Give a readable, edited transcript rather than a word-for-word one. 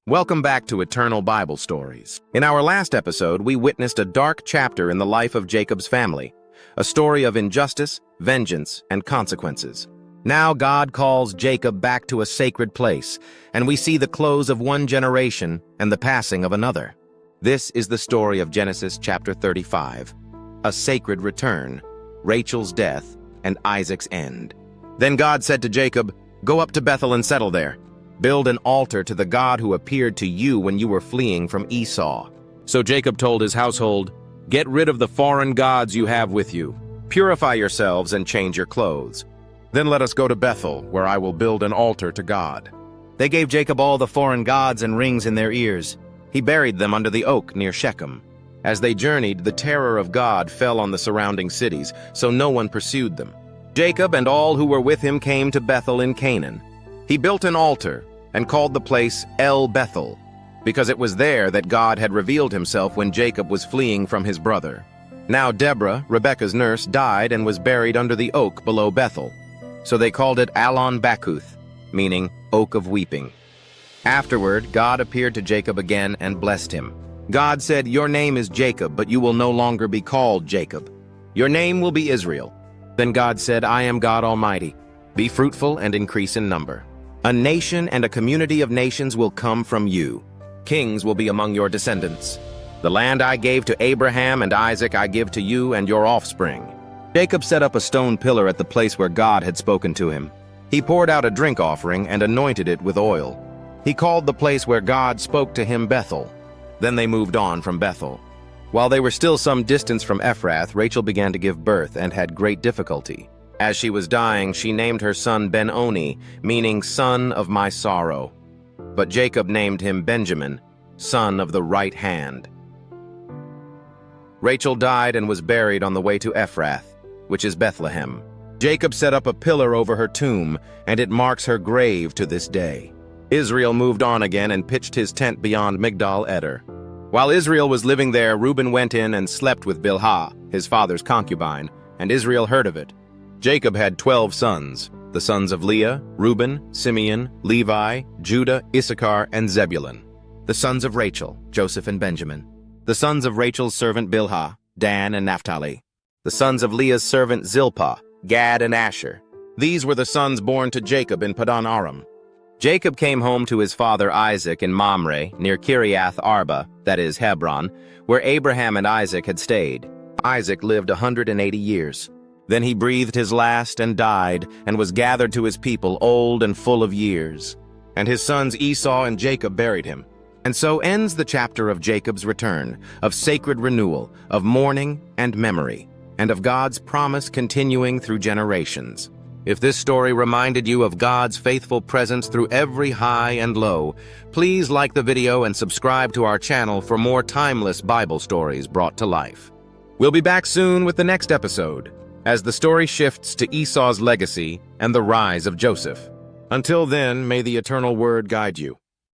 Welcome back to Eternal Bible Stories. In our last episode, we witnessed a dark chapter in the life of Jacob's family, a story of injustice, vengeance, and consequences. Now God calls Jacob back to a sacred place, and we see the close of one generation and the passing of another. This is the story of Genesis chapter 35, a sacred return, Rachel's death, and Isaac's end. Then God said to Jacob, "Go up to Bethel and settle there. Build an altar to the God who appeared to you when you were fleeing from Esau." So Jacob told his household, "Get rid of the foreign gods you have with you. Purify yourselves and change your clothes. Then let us go to Bethel, where I will build an altar to God." They gave Jacob all the foreign gods and rings in their ears. He buried them under the oak near Shechem. As they journeyed, the terror of God fell on the surrounding cities, so no one pursued them. Jacob and all who were with him came to Bethel in Canaan. He built an altar and called the place El Bethel, because it was there that God had revealed himself when Jacob was fleeing from his brother. Now Deborah, Rebekah's nurse, died and was buried under the oak below Bethel. So they called it Allon Bacuth, meaning Oak of Weeping. Afterward, God appeared to Jacob again and blessed him. God said, "Your name is Jacob, but you will no longer be called Jacob. Your name will be Israel." Then God said, "I am God Almighty. Be fruitful and increase in number. A nation and a community of nations will come from you. Kings will be among your descendants. The land I gave to Abraham and Isaac I give to you and your offspring." Jacob set up a stone pillar at the place where God had spoken to him. He poured out a drink offering and anointed it with oil. He called the place where God spoke to him Bethel. Then they moved on from Bethel. While they were still some distance from Ephrath, Rachel began to give birth and had great difficulty. As she was dying, she named her son Ben-Oni, meaning son of my sorrow. But Jacob named him Benjamin, son of the right hand. Rachel died and was buried on the way to Ephrath, which is Bethlehem. Jacob set up a pillar over her tomb, and it marks her grave to this day. Israel moved on again and pitched his tent beyond Migdal Eder. While Israel was living there, Reuben went in and slept with Bilhah, his father's concubine, and Israel heard of it. Jacob had 12 sons, the sons of Leah, Reuben, Simeon, Levi, Judah, Issachar, and Zebulun. The sons of Rachel, Joseph and Benjamin. The sons of Rachel's servant Bilhah, Dan and Naphtali. The sons of Leah's servant Zilpah, Gad and Asher. These were the sons born to Jacob in Padan Aram. Jacob came home to his father Isaac in Mamre, near Kiriath Arba, that is Hebron, where Abraham and Isaac had stayed. Isaac lived 180 years. Then he breathed his last and died, and was gathered to his people, old and full of years. And his sons Esau and Jacob buried him. And so ends the chapter of Jacob's return, of sacred renewal, of mourning and memory, and of God's promise continuing through generations. If this story reminded you of God's faithful presence through every high and low, please like the video and subscribe to our channel for more timeless Bible stories brought to life. We'll be back soon with the next episode, as the story shifts to Esau's legacy and the rise of Joseph. Until then, may the eternal word guide you.